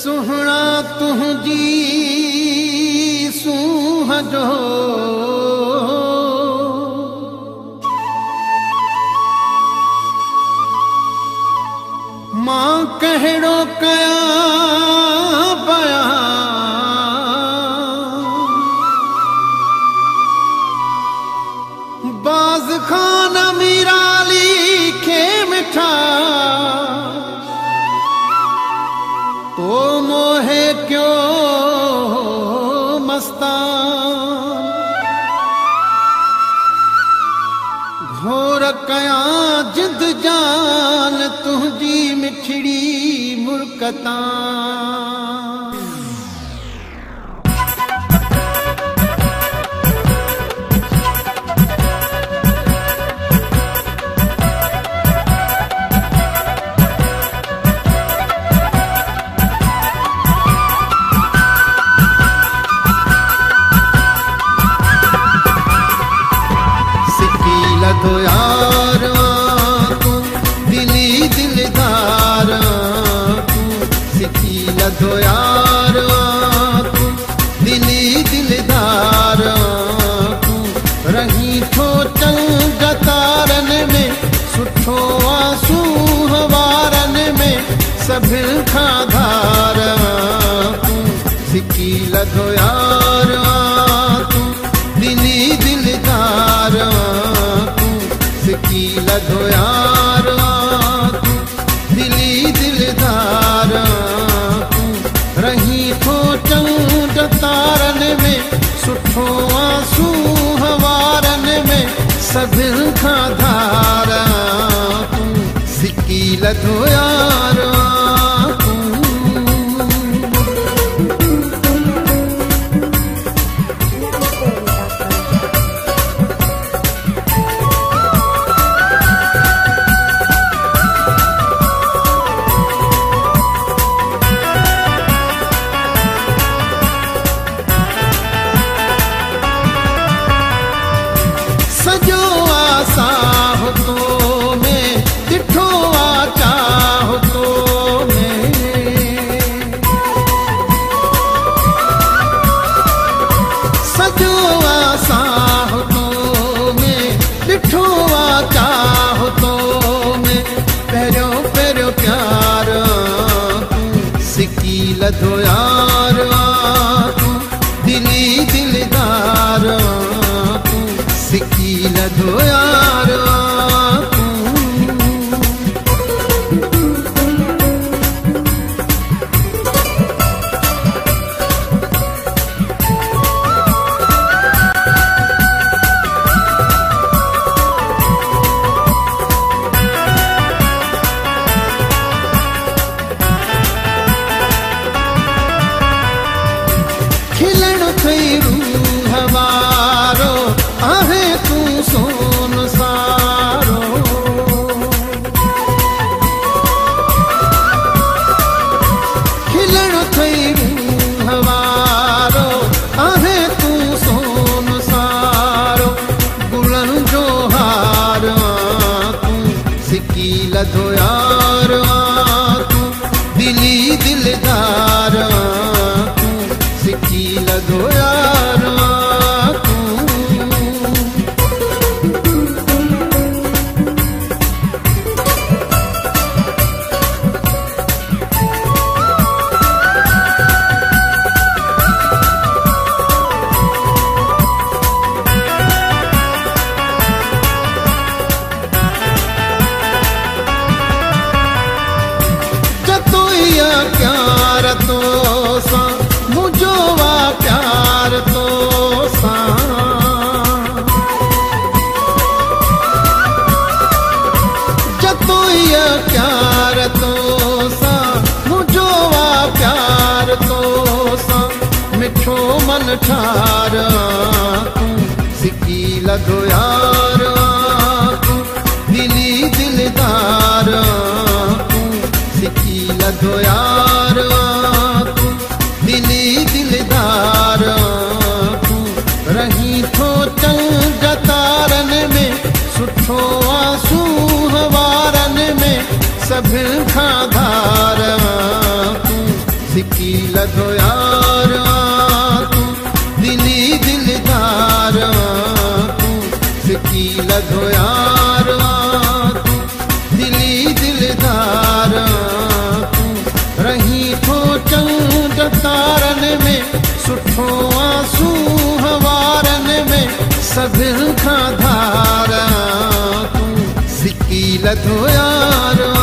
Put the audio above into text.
सुहणा तुंहिंजी सूंह जो मां कहिड़ो कयां बयां बाज़ खान मीराली खे मिठा तो मोहे क्यों मस्तान घोर कयां जिद जान तुंहिंजी मिठड़ी मुर्कतां तो यार तू दिली दिलदार तू सिखी लधो यार तू दिली दिलदार तू रही थो चंग तारन में सुठो आंसू हवारन में सभिल खां धार तू सिखी लधो यार तू दिली दिलदार सिखी लधो यार तू दिली दिलदार तू रही थो चंड तारन में सुठो आंसू हवारन में सभिल खां धार तू सिखी लधो यार सजो आसा हो तो में दिठो आचा हो तो में सजो आसा हो तो में दिठो आचा हो तो में पहिरियों पहिरियों प्यार तू सिकी लधो यार तू दिली दिलदार सिखी लधो यार खिलण थई रूह वारो आहे तू सोन सारो खिलण थई रूह वारो आहे तू सोन सारो गुलन जो हार तू सिकी लधो यार तू दिली दिलदार तू सिकी लधो यार प्यार तो सा मुझो वा प्यार तो सा जतो ये प्यार तो सा मुझो वा प्यार तो सा मिठो मन ठार तू सिकी लधो यार तू दिली दिलदार तू सिकी लधो यार तू दिली दिलदार तू रही थो चंग तारन में सुठो आंसू हवारन में सभिल खां धार तू सिकी सुठो आंसू हवारन में सभिन खां धारा तूं सिकी लधो यारो।